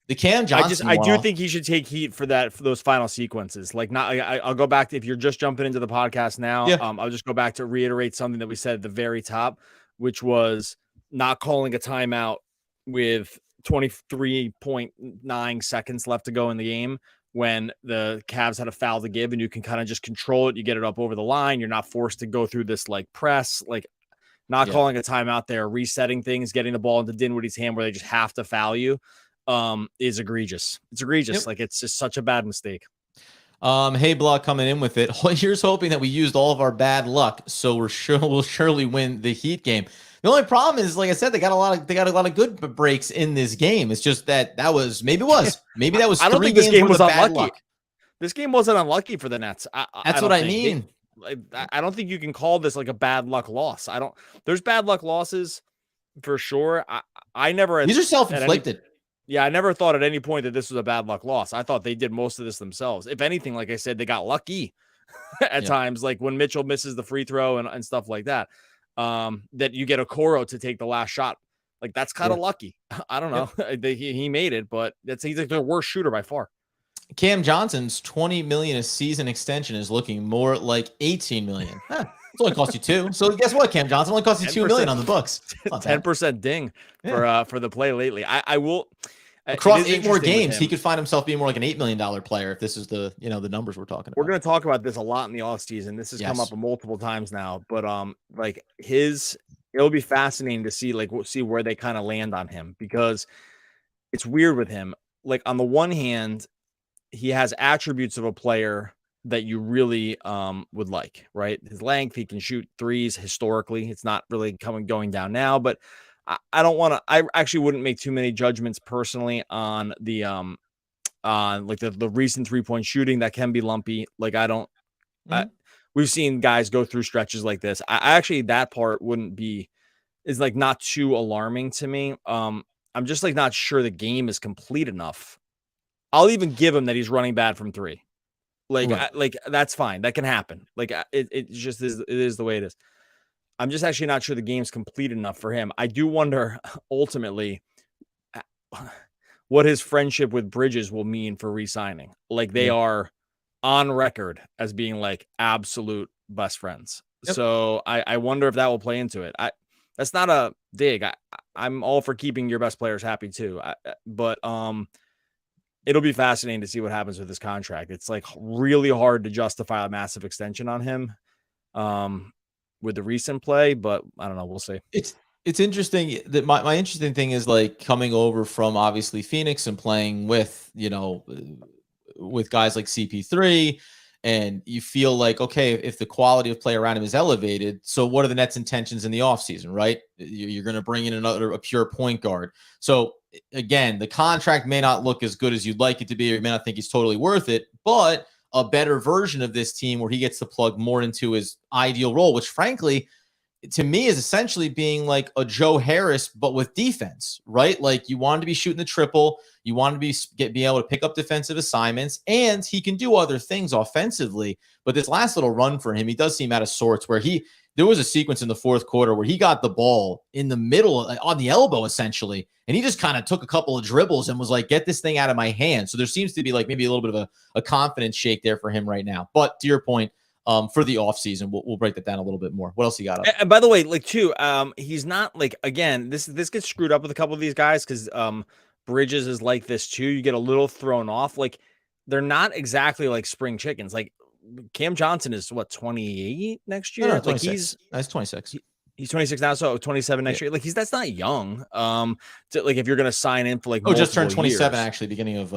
The Cam Johnson. I do think he should take heat for those final sequences. Like, I'll go back to, if you're just jumping into the podcast now, I'll just go back to reiterate something that we said at the very top, which was not calling a timeout with 23.9 seconds left to go in the game when the Cavs had a foul to give, and you can kind of just control it. You get it up over the line. You're not forced to go through this like press, like not calling a timeout there, resetting things, getting the ball into Dinwiddie's hand where they just have to foul you. Is egregious. It's egregious. Yep. Like, it's just such a bad mistake. Hey, Block coming in with it. Here's hoping that we used all of our bad luck, so we'll surely win the Heat game. The only problem is, like I said, they got a lot of good breaks in this game. It's just that was maybe that was. I don't think this game was unlucky. This game wasn't unlucky for the Nets. That's what I mean. I don't think you can call this like a bad luck loss. There's bad luck losses for sure. I never. These are self-inflicted. Yeah, I never thought at any point that this was a bad luck loss. I thought they did most of this themselves. If anything, like I said, they got lucky at times, like when Mitchell misses the free throw and stuff like that. that you get Okoro to take the last shot. Like, that's kind of lucky. I don't know. He made it, but he's like the worst shooter by far. Cam Johnson's $20 million a season extension is looking more like $18 million. It's only cost you $2. So guess what, Cam Johnson? Only cost you $2 million on the books. 10% ding for the play lately. I will across 8 more games. He could find himself being more like an $8 million player if this is the the numbers we're talking about. We're going to talk about this a lot in the offseason. This has come up multiple times now, but like it'll be fascinating to see see where they kind of land on him, because it's weird with him. Like, on the one hand, he has attributes of a player that you really would like, right? His length, he can shoot threes historically. It's not really going down now, but I don't want to. I actually wouldn't make too many judgments personally on the like the recent 3-point shooting that can be lumpy. Like, I don't. We've seen guys go through stretches like this. I actually, that part is like not too alarming to me. I'm just like not sure the game is complete enough. I'll even give him that he's running bad from 3. Like that's fine. That can happen. Like, it just is. It is the way it is. I'm just actually not sure the game's complete enough for him. I do wonder ultimately what his friendship with Bridges will mean for re-signing. Like, they are on record as being like absolute best friends. So I wonder if that will play into it. That's not a dig. I'm all for keeping your best players happy too. But it'll be fascinating to see what happens with this contract. It's like really hard to justify a massive extension on him with the recent play, but I don't know. We'll see. It's interesting that my interesting thing is like coming over from obviously Phoenix and playing with, with guys like CP3, and you feel like, okay, if the quality of play around him is elevated, so what are the Nets' intentions in the offseason, right? You're going to bring in a pure point guard. So again, the contract may not look as good as you'd like it to be, or you may not think he's totally worth it, but a better version of this team where he gets to plug more into his ideal role, which frankly, to me, is essentially being like a Joe Harris, but with defense, right? Like, you want to be shooting the triple, you want to be able to pick up defensive assignments, and he can do other things offensively. But this last little run for him, he does seem out of sorts, where there was a sequence in the fourth quarter where he got the ball in the middle, on the elbow essentially, and he just kind of took a couple of dribbles and was like, get this thing out of my hand. So there seems to be like maybe a little bit of a confidence shake there for him right now. But to your point, for the offseason, we'll break that down a little bit more. What else you got up? And by the way, like too, he's not like, again, this gets screwed up with a couple of these guys because Bridges is like this too. You get a little thrown off. Like, they're not exactly like spring chickens. Like, Cam Johnson is what, 28 next year? No, like 26. He's 26. He's 26 now, so 27 next year. Like, that's not young. Like, if you're gonna sign in for like just turned 27 years. Actually, beginning of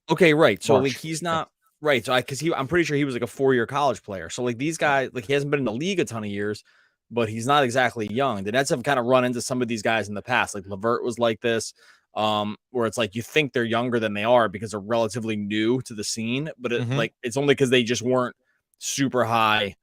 okay, right. So March. Like, he's not right. So I'm pretty sure he was like a 4-year college player. So like, these guys, like, he hasn't been in the league a ton of years, but he's not exactly young. The Nets have kind of run into some of these guys in the past. Like, LeVert was like this, where it's like you think they're younger than they are because they're relatively new to the scene, but like, it's only because they just weren't super high.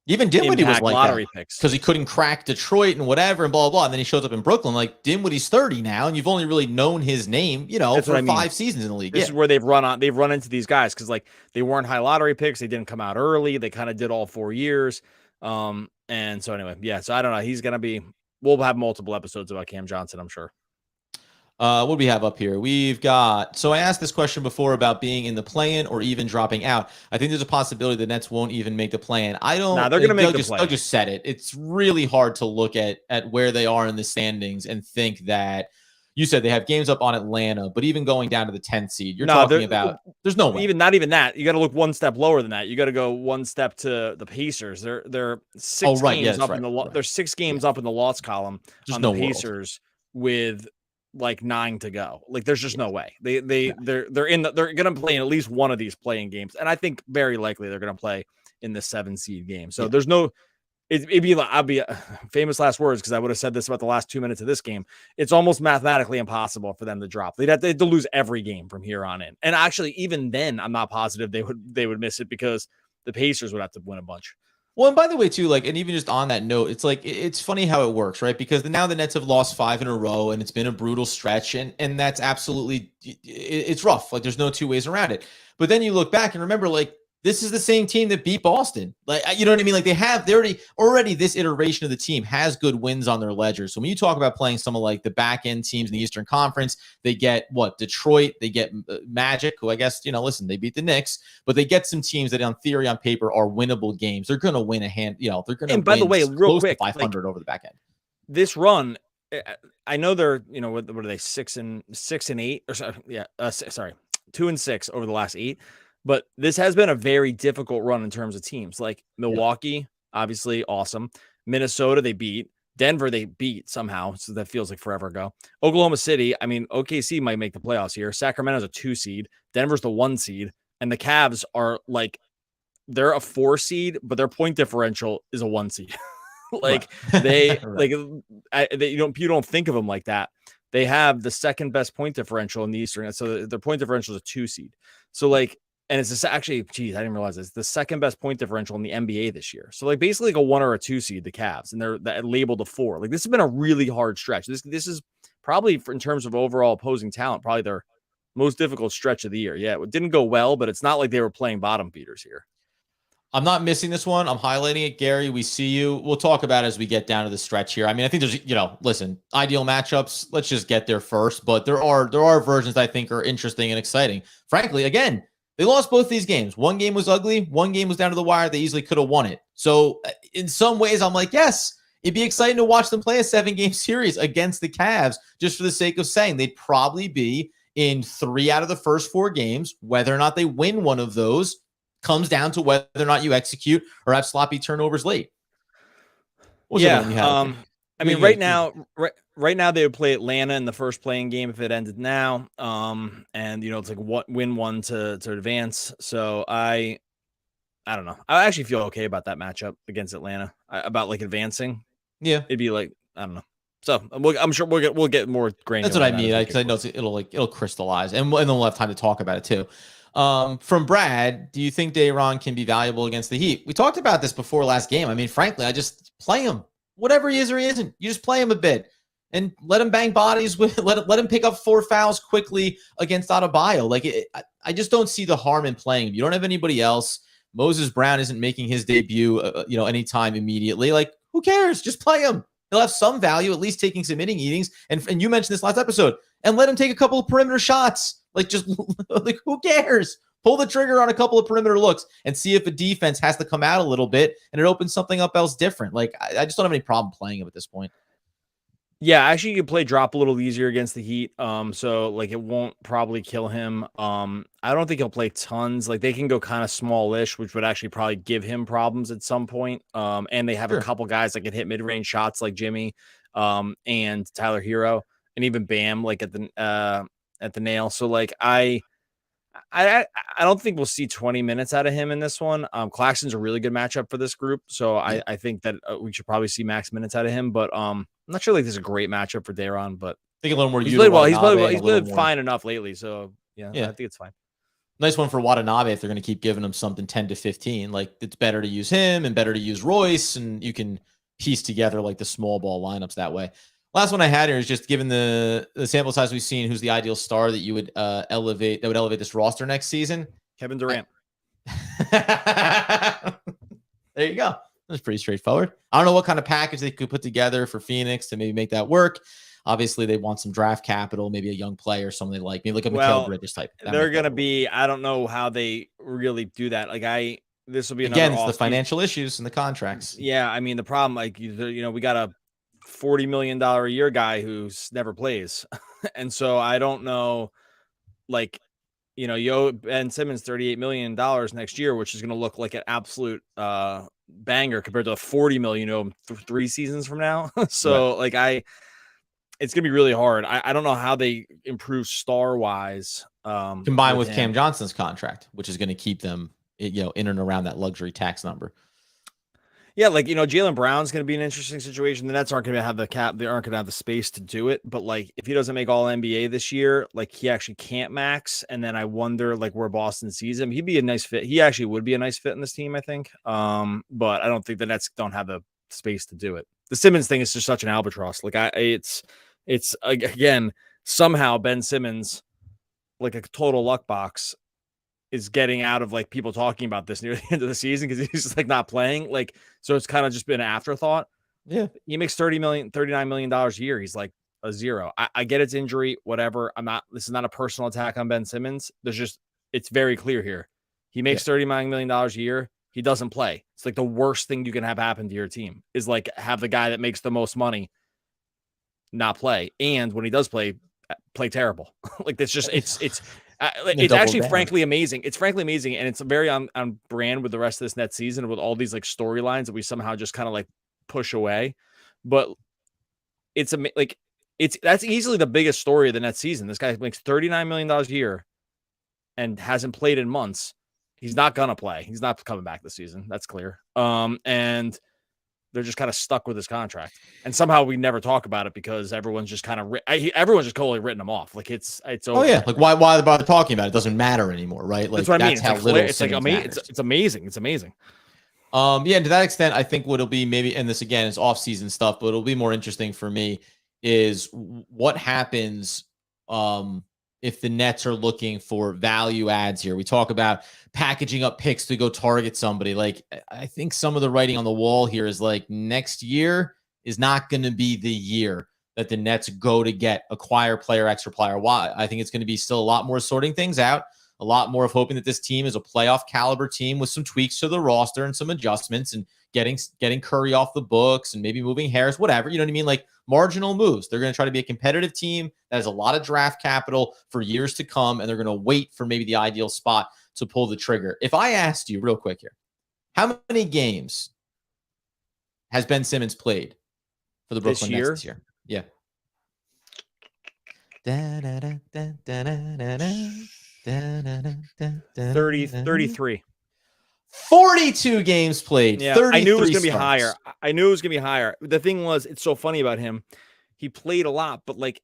Even Dinwiddie was like lottery that picks because he couldn't crack Detroit and whatever and blah, blah, blah. And then he shows up in Brooklyn. Like, Dinwiddie's 30 now, and you've only really known his name, for 5 seasons in the league. This is where they've run into these guys because like they weren't high lottery picks. They didn't come out early. They kind of did all 4 years. And so anyway, so I don't know. We'll have multiple episodes about Cam Johnson, I'm sure. What do we have up here? We've got, so I asked this question before about being in the play-in or even dropping out. I think there's a possibility the Nets won't even make the play-in. I don't. Nah, they're going to make the play. Doug just said it. It's really hard to look at where they are in the standings and think that, you said they have games up on Atlanta, but even going down to the 10th seed, you're talking about, there's no way. Not even that. You got to look one step lower than that. You got to go one step to the Pacers. They're 6 games up in the They're 6 games up in the loss column on the Pacers with like 9 to go. Like, there's just no way. They're going to play in at least one of these playing games, and I think very likely they're going to play in the 7 seed game. So there's no. It'd be like, I'll be famous last words because I would have said this about the last 2 minutes of this game. It's almost mathematically impossible for them to drop. They'd have to lose every game from here on in. And actually, even then, I'm not positive they would miss it because the Pacers would have to win a bunch. Well, and by the way, too, like, and even just on that note, it's like, it's funny how it works, right? Because now the Nets have lost 5 in a row, and it's been a brutal stretch, and that's absolutely, it's rough. Like, there's no two ways around it. But then you look back and remember, like, this is the same team that beat Boston. Like, you know what I mean? Like they already this iteration of the team has good wins on their ledger. So when you talk about playing some of like the back end teams in the Eastern Conference, they get Detroit, they get Magic, who I guess, listen, they beat the Knicks, but they get some teams that on theory, on paper are winnable games. They're going to win they're going to win, by the way, real close quick, to 500 over the back end. This run, I know they're, what are they, 6-8 or sorry, 2-6 over the last 8. But this has been a very difficult run in terms of teams. Like Milwaukee, obviously awesome. Minnesota, they beat. Denver, they beat somehow. So that feels like forever ago. Oklahoma City, I mean, OKC might make the playoffs here. Sacramento's a 2 seed. Denver's the 1 seed. And the Cavs are like, they're a 4 seed, but their point differential is a 1 seed. Like they, you don't think of them like that. They have the second best point differential in the Eastern. So their point differential is a 2 seed. So like, and it's actually, geez, I didn't realize this. The second best point differential in the NBA this year. So like basically like a 1 or a 2 seed, the Cavs, and they're labeled a 4. Like this has been a really hard stretch. This is probably in terms of overall opposing talent, probably their most difficult stretch of the year. Yeah, it didn't go well, but it's not like they were playing bottom feeders here. I'm not missing this one. I'm highlighting it. Gary, we see you. We'll talk about it as we get down to the stretch here. I mean, I think there's, listen, ideal matchups. Let's just get there first. But there are versions I think are interesting and exciting. Frankly, again, they lost both these games. One game was ugly. One game was down to the wire. They easily could have won it. So in some ways, I'm like, yes, it'd be exciting to watch them play a 7-game series against the Cavs just for the sake of saying they'd probably be in 3 out of the first 4 games. Whether or not they win one of those comes down to whether or not you execute or have sloppy turnovers late. I mean, right now they would play Atlanta in the first playing game if it ended now. And it's like win 1 to advance. So I don't know. I actually feel okay about that matchup against Atlanta about like advancing. Yeah, it'd be like, I don't know. So I'm sure we'll get more granular. That's what I mean. Because I know it'll crystallize, and then we'll have time to talk about it too. From Brad, do you think Day'Ron can be valuable against the Heat? We talked about this before last game. I mean, frankly, I just play him. Whatever he is or he isn't, you just play him a bit and let him bang bodies with let him pick up 4 fouls quickly against Adebayo. Like I just don't see the harm in playing him. You don't have anybody else. Moses Brown isn't making his debut, anytime immediately. Like, who cares? Just play him. He'll have some value, at least taking some innings. And you mentioned this last episode. And let him take a couple of perimeter shots. Like, just like, who cares? Pull the trigger on a couple of perimeter looks and see if a defense has to come out a little bit and it opens something up else different. Like, I just don't have any problem playing him at this point. Yeah, actually, you can play drop a little easier against the Heat. So like it won't probably kill him. I don't think he'll play tons. Like they can go kind of smallish, which would actually probably give him problems at some point. And they have a couple guys that can hit mid-range shots like Jimmy, and Tyler Hero, and even Bam like at the nail. So like I don't think we'll see 20 minutes out of him in this one. Claxton's a really good matchup for this group. So I think that we should probably see max minutes out of him, but I'm not sure like this is a great matchup for Day'Ron, but I think a little more. He's played well. He's played fine enough lately. So yeah, I think it's fine. Nice one for Watanabe if they're going to keep giving him something 10 to 15. Like it's better to use him and better to use Royce, and you can piece together like the small ball lineups that way. Last one I had here is just given the sample size we've seen, who's the ideal star that you would elevate this roster next season? Kevin Durant. There you go. That's pretty straightforward. I don't know what kind of package they could put together for Phoenix to maybe make that work. Obviously, they want some draft capital, maybe a young player, something like maybe like a Mikal Bridges type. They're going to be, I don't know how they really do that. Like this will be again, it's the financial issues and the contracts. Yeah. I mean, the problem, like, we got a $40 million a year guy who's never plays. And so I don't know, like, Ben Simmons, $38 million next year, which is going to look like an absolute banger compared to the $40 million, 3 seasons from now. So right. It's going to be really hard. I don't know how they improve star wise. Combined with Cam Johnson's contract, which is going to keep them, in and around that luxury tax number. Yeah, like, Jaylen Brown's going to be an interesting situation. The Nets aren't going to have the cap. They aren't going to have the space to do it. But, like, if he doesn't make all NBA this year, like, he actually can't max. And then I wonder, like, where Boston sees him. He'd be a nice fit. He actually would be a nice fit in this team, I think. But I don't think the Nets don't have the space to do it. The Simmons thing is just such an albatross. Like, it's again, somehow Ben Simmons, like a total luck box, is getting out of like people talking about this near the end of the season because he's just like not playing. Like, so it's kind of just been an afterthought. Yeah. He makes $39 million a year. He's like a zero. I get it's injury, whatever. This is not a personal attack on Ben Simmons. It's very clear here. He makes $39 million a year. He doesn't play. It's like the worst thing you can have happen to your team is like have the guy that makes the most money not play. And when he does play terrible. Like it's actually frankly amazing. It's frankly amazing. And it's very on brand with the rest of this Nets season with all these like storylines that we somehow just kind of like push away. But that's easily the biggest story of the Nets season. This guy makes $39 million a year and hasn't played in months. He's not going to play. He's not coming back this season. That's clear. And they're just kind of stuck with his contract. And somehow we never talk about it because everyone's just kind of everyone's just totally written him off. Like it's over. Oh yeah, like why bother talking about it? It doesn't matter anymore, right? Like that's what I mean. How little it's like amazing. It's amazing. It's amazing. Yeah, to that extent, I think what'll be maybe, and this again is off-season stuff, but it'll be more interesting for me is what happens if the Nets are looking for value adds here. We talk about packaging up picks to go target somebody. Like, I think some of the writing on the wall here is like next year is not going to be the year that the Nets go to acquire player X or player Y. I think it's going to be still a lot more sorting things out, a lot more of hoping that this team is a playoff caliber team with some tweaks to the roster and some adjustments and getting Curry off the books and maybe moving Harris, whatever, you know what I mean? Like marginal moves. They're going to try to be a competitive team that has a lot of draft capital for years to come, and they're going to wait for maybe the ideal spot to pull the trigger. If I asked you real quick here, how many games has Ben Simmons played for the Brooklyn Nets this year? Yeah. 33. 42 games played. Yeah, I knew it was going to be higher. The thing was, it's so funny about him. He played a lot, but like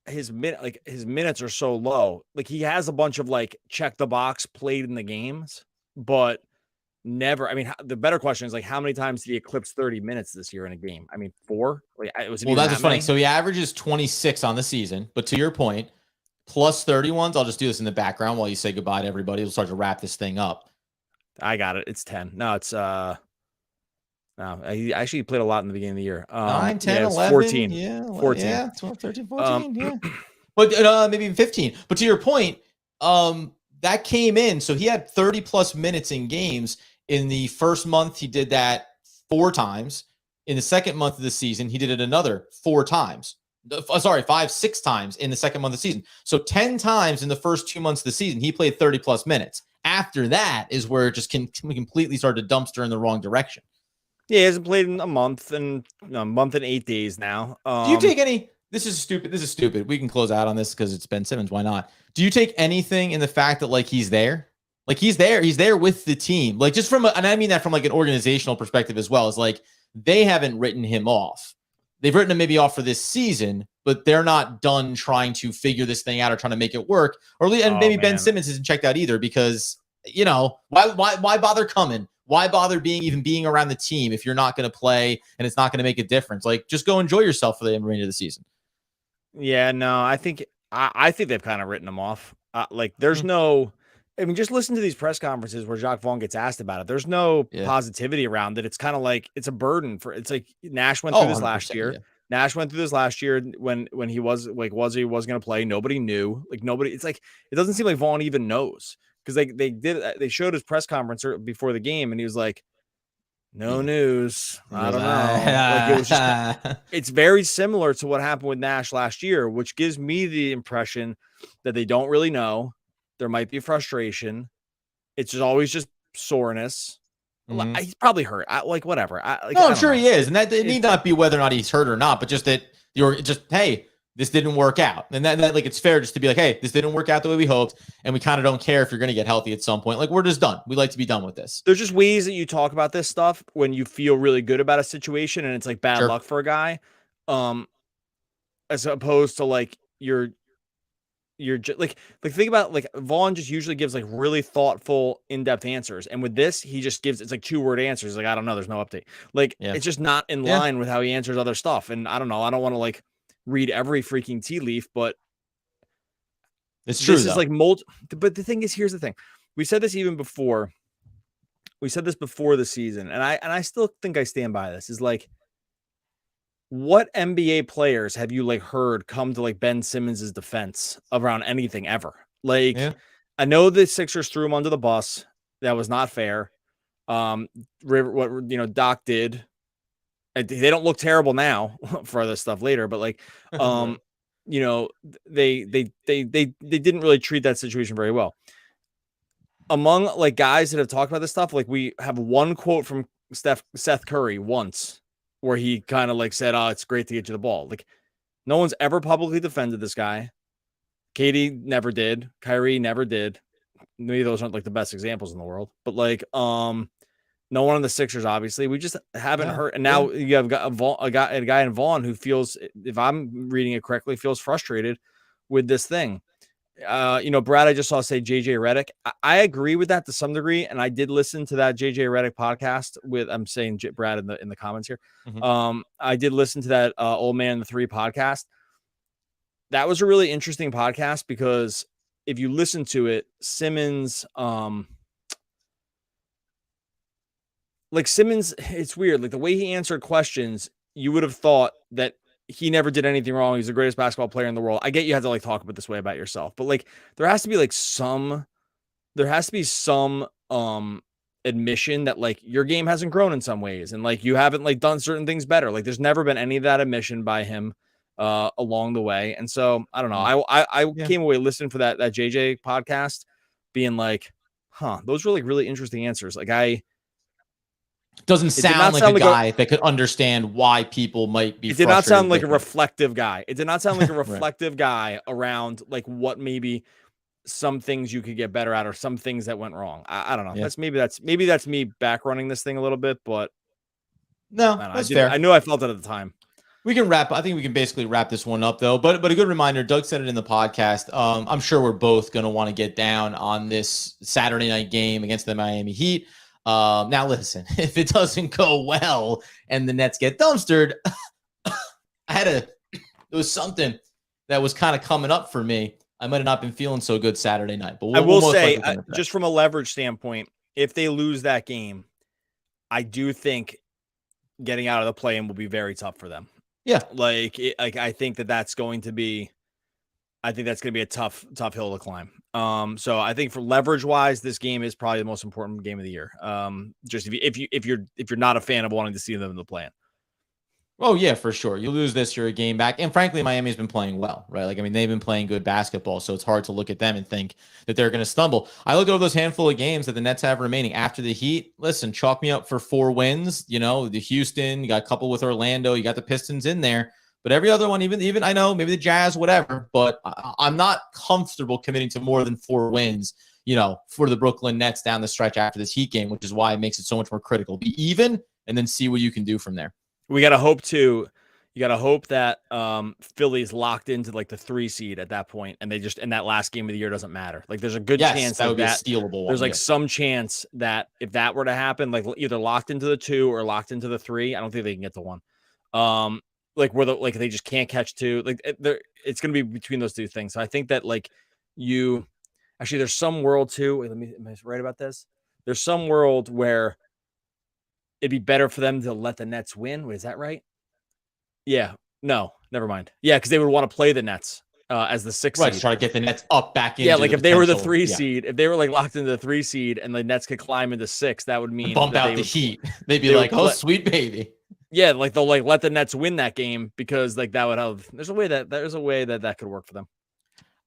his minutes are so low. Like he has a bunch of like check the box played in the games, but never. I mean, the better question is like how many times did he eclipse 30 minutes this year in a game? I mean, 4. Like it was. Well, that's just funny. So he averages 26 on the season, but to your point, plus 31s. I'll just do this in the background while you say goodbye to everybody. We'll start to wrap this thing up. I got it. It's 10. No, it's no. He actually played a lot in the beginning of the year. 9, 10, 11, 14. Yeah, 14. Yeah, 12, 13, 14. Yeah. But maybe even 15. But to your point, that came in. So he had 30 plus minutes in games. In the first month, he did that 4 times. In the second month of the season, he did it another 4 times. 6 times in the second month of the season. So 10 times in the first 2 months of the season, he played 30 plus minutes. After that is where it just can completely start to dumpster in the wrong direction. Yeah, he hasn't played in a month and 8 days now. Do you take any? This is stupid. We can close out on this because it's Ben Simmons. Why not? Do you take anything in the fact that like he's there? Like he's there with the team. Like just and I mean that from like an organizational perspective as well. Is like they haven't written him off. They've written him maybe off for this season, but they're not done trying to figure this thing out or trying to make it work. Or maybe Ben Simmons isn't checked out either because, you know, why bother coming? Why bother being around the team if you're not going to play and it's not going to make a difference? Like, just go enjoy yourself for the remainder of the season. Yeah, no, I think they've kind of written him off. Like, there's no. I mean, just listen to these press conferences where Jacques Vaughn gets asked about it. There's no positivity around it. It's kind of like it's a burden it's like Nash went through this last year. Yeah. Nash went through this last year when he was like, he was going to play. Nobody knew. Like nobody. It's like it doesn't seem like Vaughn even knows because they showed his press conference before the game and he was like, no news. I don't know. Like it was just, it's very similar to what happened with Nash last year, which gives me the impression that they don't really know. There might be frustration. It's just always just soreness. Mm-hmm. He's probably hurt. Whatever. I'm sure he is. And that it need not be whether or not he's hurt or not, but just that hey, this didn't work out. And that like, it's fair just to be like, hey, this didn't work out the way we hoped. And we kind of don't care if you're going to get healthy at some point. Like we're just done. We like to be done with this. There's just ways that you talk about this stuff when you feel really good about a situation and it's like bad luck for a guy. As opposed to like, you're just like think about like Vaughn just usually gives like really thoughtful in-depth answers. And with this, he just gives, it's like 2-word answers. Like, I don't know. There's no update. Like it's just not in line with how he answers other stuff. And I don't know. I don't want to like read every freaking tea leaf, but it's true. This is like but the thing is, here's the thing. we said this even before. We said this before the season, and I still think I stand by this. Is like, what NBA players have you like heard come to like Ben Simmons' defense around anything ever? Like, Yeah. I know the Sixers threw him under the bus. That was not fair. What Doc did. They don't look terrible now for other stuff later, but like, Right. they didn't really treat that situation very well. Among like guys that have talked about this stuff, like we have one quote from Seth Curry once where he kind of like said, "Oh, it's great to get you the ball." Like, no one's ever publicly defended this guy. Katie never did. Kyrie never did. Maybe those aren't like the best examples in the world, but like, no one on the Sixers, obviously. We just haven't heard. And now you have got a guy in Vaughn who feels, if I'm reading it correctly, feels frustrated with this thing. Brad, I just saw say JJ Redick. I agree with that to some degree, and I did listen to that JJ Redick podcast with. I'm saying Brad in the comments here. Mm-hmm. I did listen to that Old Man in the Three podcast. That was a really interesting podcast because if you listen to it, Simmons, it's weird. Like the way he answered questions, you would have thought that he never did anything wrong. He's the greatest basketball player in the world. I get you have to like talk about this way about yourself, but like there has to be some admission that like your game hasn't grown in some ways and like you haven't like done certain things better. Like there's never been any of that admission by him along the way. And so I don't know. I came away listening for that JJ podcast being like, those were like really interesting answers. Like doesn't sound like a guy that could understand why people might be. It did not sound like a reflective guy. It did not sound like a reflective guy around like what maybe some things you could get better at or some things that went wrong. I don't know. Yeah. Maybe that's me back running this thing a little bit, but no, that's fair. I knew I felt it at the time. We can wrap. I think we can basically wrap this one up though. But a good reminder. Doug said it in the podcast. I'm sure we're both going to want to get down on this Saturday night game against the Miami Heat. Now listen, if it doesn't go well and the Nets get dumpstered, there was something that was kind of coming up for me. I might have not been feeling so good Saturday night, but I will say, just from a leverage standpoint, if they lose that game, I do think getting out of the play-in will be very tough for them. Yeah. I think that's going to be a tough hill to climb. So I think for leverage wise, this game is probably the most important game of the year. Just if you're not a fan of wanting to see them in the play-in. Oh yeah, for sure. You lose this, you're a game back. And frankly, Miami's been playing well, right? Like, I mean, they've been playing good basketball, so it's hard to look at them and think that they're going to stumble. I look at those handful of games that the Nets have remaining after the Heat. Listen, chalk me up for 4 wins. The Houston, you got a couple with Orlando, you got the Pistons in there. But every other one, even I know, maybe the Jazz, whatever, but I'm not comfortable committing to more than 4 wins, for the Brooklyn Nets down the stretch after this Heat game, which is why it makes it so much more critical. Be even and then see what you can do from there. We got to hope too. You got to hope that Philly's locked into like the 3 seed at that point, and they just in that last game of the year doesn't matter. Like there's a good chance that would be a stealable. There's like some chance that if that were to happen, like either locked into the 2 or locked into the 3, I don't think they can get to 1. Like where they just can't catch 2. Like it's going to be between those 2 things. So I think that like there's some world too. Wait, am I right about this? There's some world where it'd be better for them to let the Nets win. Wait, is that right? Yeah. No, never mind. Yeah, because they would want to play the Nets as the 6 seed. To try to get the Nets up back in. Yeah, like if they were the 3 seed, if they were like locked into the 3 seed and the Nets could climb into 6, that would mean bump out the Heat. They'd be like, oh, sweet baby. Yeah, like they'll like let the Nets win that game because like that would have. There's a way that could work for them.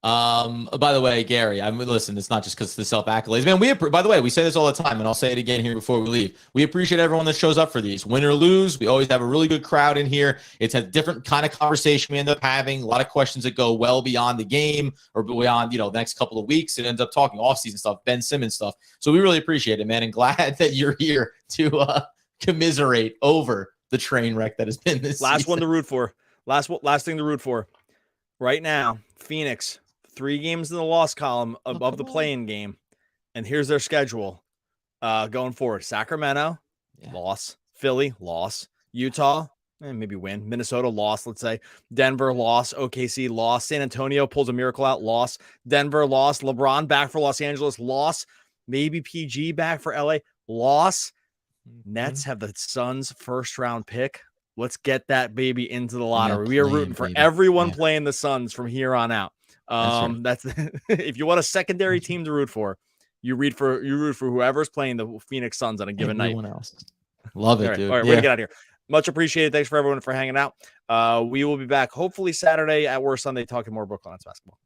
By the way, Gary, listen, it's not just because of the self-accolades, man. By the way, we say this all the time, and I'll say it again here before we leave. We appreciate everyone that shows up for these. Win or lose, we always have a really good crowd in here. It's a different kind of conversation we end up having. A lot of questions that go well beyond the game or beyond, the next couple of weeks. It ends up talking off-season stuff, Ben Simmons stuff. So we really appreciate it, man, and glad that you're here to commiserate over the train wreck that has been this last season. One to root for. Last thing to root for. Right now, Phoenix. 3 games in the loss column above the play-in game. And here's their schedule going forward. Sacramento, loss. Philly, loss. Utah, maybe win. Minnesota, loss, let's say. Denver, loss. OKC, loss. San Antonio pulls a miracle out, loss. Denver, loss. LeBron back for Los Angeles, loss. maybe PG back for LA. Loss. Nets have the Suns first round pick. Let's get that baby into the lottery. We are rooting for everyone playing the Suns from here on out. That's if you want a secondary team to root for, you root for whoever's playing the Phoenix Suns on a given night. Else. Love it, dude. All right, we're gonna get out of here. Much appreciated. Thanks for everyone for hanging out. We will be back hopefully Saturday at worst Sunday talking more Brooklyn Nets basketball.